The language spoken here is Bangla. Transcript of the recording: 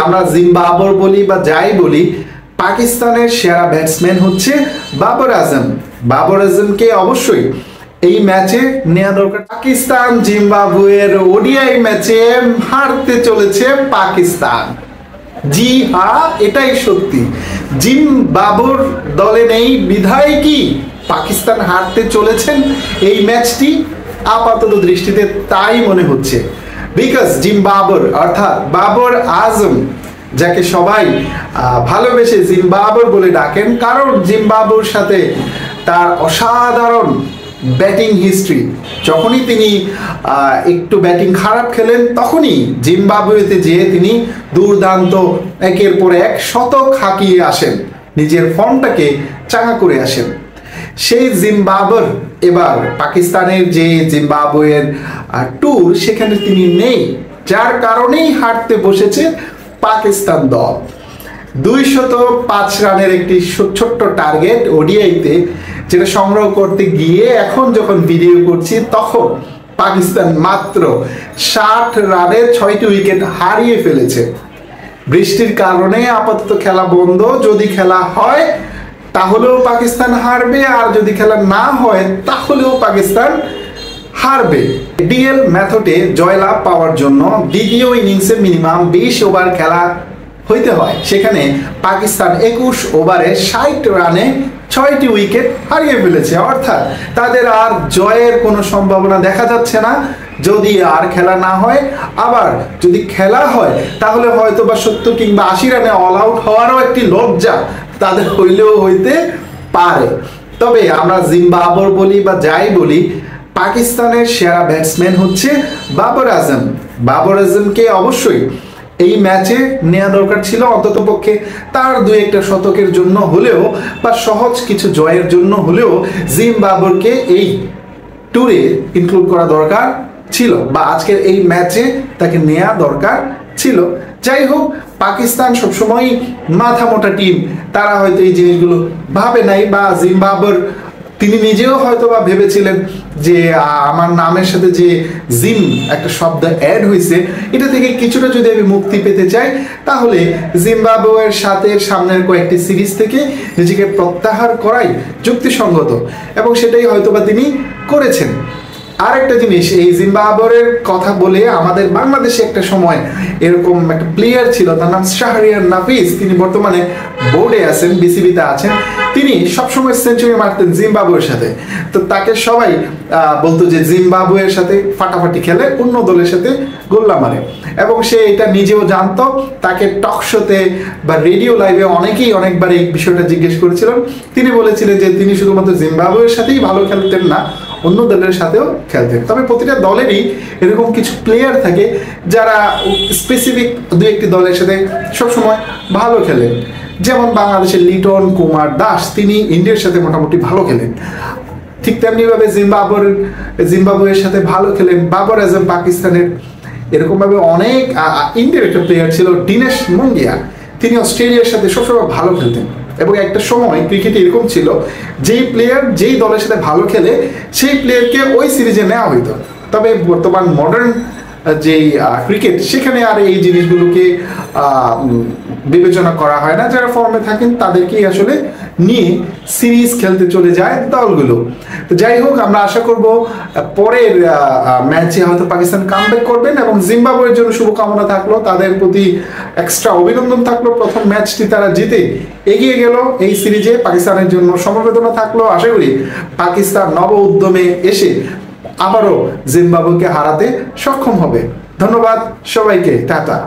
আমরা জিম্বাবুর বলি বা যাই বলি, পাকিস্তানের সেরা ব্যাটসম্যান হচ্ছে বাবর আজম। বাবর আজমকে অবশ্যই এই ম্যাচে নেওয়া দরকার। পাকিস্তান জিম্বাবুয়ের ওডিআই ম্যাচে হারতে চলেছে পাকিস্তান। জি হ্যাঁ, এটাই সত্যি। জিম্বাবুর দলে নেই বিধায় কি পাকিস্তান হারতে চলেছেন এই ম্যাচটি? আপাতত দৃষ্টিতে তাই মনে হচ্ছে। বিকজ জিম্বাবুর অর্থাৎ বাবর আজম, যাকে সবাই ভালোবেসে জিম্বাবুর বলে ডাকেন, কারণ জিম্বাবুর সাথে তার অসাধারণ ব্যাটিং হিস্ট্রি। যখনই তিনি একটু ব্যাটিং খারাপ খেলেন, তখনই জিম্বাবুয়েতে যেয়ে তিনি দুর্দান্ত একের পর এক শতক হাঁকিয়ে আসেন, নিজের ফর্মটাকে চাঙ্গা করে আসেন। সেই জিম্বাবুর এবার পাকিস্তানের যে জিম্বাবুয়ের ট্যুর, সেখানে তিনি নেই, যার কারণেই হারতে বসেছে পাকিস্তান দল। 205 রানের একটি ছোট্ট টার্গেট ওডিআইতে, যেটা সংগ্রহ করতে গিয়ে এখন যখন ভিডিও করছি তখন পাকিস্তান মাত্র 60 রানে 6টি উইকেট হারিয়ে ফেলেছে। বৃষ্টির কারণে আপাতত খেলা বন্ধ। যদি খেলা হয় তাহলেও পাকিস্তান হারবে, আর যদি খেলা না হয় তাহলেও পাকিস্তান হারবে। ডিএল মেথডে জয়লাভ পাওয়ার জন্য দ্বিতীয় ইনিংসে মিনিমাম 20 ওভার খেলা হইতে হয়। সেখানে পাকিস্তান 21 ওভারে 60 রানে 6টি উইকেট হারিয়ে ফেলেছে। অর্থাৎ তাদের আর জয়ের কোনো সম্ভাবনা দেখা যাচ্ছে না যদি আর খেলা না হয়। আবার যদি খেলা হয় তাহলে হয়তো বা 70 কিংবা 80 রানে অল আউট হওয়ারও একটি লজ্জা তাদের হইলেও হইতে পারে। তবে আমরা জিম্বাবুর বলি বা যাই বলি, পাকিস্তানের সেরা ব্যাটসম্যান হচ্ছে বাবর আজম। বাবর আজমকে অবশ্যই এই ম্যাচে নেওয়া দরকার ছিল, অন্ততপক্ষে তার 2-1টা শতকের জন্য হলেও বা সহজ কিছু জয়ের জন্য হলেও জিম্বাবুরকে এই ট্যুরে ইনক্লুড করা দরকার ছিল, বা আজকের এই ম্যাচে তাকে নেওয়া দরকার ছিল। যাই হোক, পাকিস্তান সবসময় মাথা মোটা টিম, তারা হয়তো এই জিনিসগুলো ভাবে নাই, বা জিম্বাবুর তিনি নিজেও হয়তো বা ভেবেছিলেন যে আমার নামের সাথে যে জিম একটা শব্দ অ্যাড হয়েছে, এটা থেকে কিছুটা যদি আমি মুক্তি পেতে চাই তাহলে জিম্বাবুয়ের সাথে সামনের কয়েকটি সিরিজ থেকে নিজেকে প্রত্যাহার করাই যুক্তিসঙ্গত, এবং সেটাই হয়তো বা তিনি করেছেন। আরেকটা জিনিস, এই জিম্বাবুয়ের কথা বলে আমাদের বাংলাদেশে একটা সময় এরকম একটা প্লেয়ার ছিল, তার নাম শাহরিয়ার নাফিস। তিনি বর্তমানে বোর্ডে আছেন, বিসিবিতে আছেন। তিনি সবসময় সেঞ্চুরি মারতেন জিম্বাবুয়ের সাথে। তো তাকে সবাই বলতো যে জিম্বাবুয়ের সাথে ফাটাফাটি খেলে, অন্য দলের সাথে গোল্লা মারে, এবং সে এটা নিজেও জানতো। তাকে টক শোতে বা রেডিও লাইভে অনেকেই অনেকবার এই বিষয়টা জিজ্ঞেস করেছিলেন। তিনি বলেছিলেন যে তিনি শুধুমাত্র জিম্বাবুয়ের সাথেই ভালো খেলতেন না, অন্য দলের সাথেও খেলতেন। তবে প্রতিটা দলেরই এরকম কিছু প্লেয়ার থাকে যারা স্পেসিফিক 2-1টি দলের সাথে সবসময় ভালো খেলেন। যেমন বাংলাদেশের লিটন কুমার দাস, তিনি ইন্ডিয়ার সাথে মোটামুটি ভালো খেলেন। ঠিক তেমনিভাবে জিম্বাবুয়ের সাথে ভালো খেলেন বাবর আজম পাকিস্তানের। এরকমভাবে অনেক ইন্ডিয়ার একটা প্লেয়ার ছিল দীনেশ মুঙ্গিয়া, তিনি অস্ট্রেলিয়ার সাথে সবসময় ভালো খেলতেন। এবং একটা সময় ক্রিকেটে এরকম ছিল, যেই প্লেয়ার যেই দলের সাথে ভালো খেলে সেই প্লেয়ারকে ওই সিরিজে নেওয়া হইতো। তবে বর্তমান মডার্ন যেই ক্রিকেট, সেখানে আর এই জিনিসগুলোকে বিবেচনা করা হয় না। যারা ফর্মে থাকেন তাদেরকেই আসলে নিয়ে সিরিজ খেলতে চলে যায় দলগুলো। তো যাই হোক, আমরা আশা করব পরের ম্যাচে হয়তো পাকিস্তান কামব্যাক করবেন, এবং জিম্বাবুয়ের জন্য শুভকামনা থাকলো, তাদের প্রতি এক্সট্রা অভিনন্দন থাকলো। প্রথম ম্যাচটি তারা জিতে এগিয়ে গেল এই সিরিজে, পাকিস্তানের জন্য সমবেদনা থাকলো। আশা করি পাকিস্তান নব উদ্যমে এসে আবারও জিম্বাবুয়েকে হারাতে সক্ষম হবে। ধন্যবাদ সবাইকে, টাটা।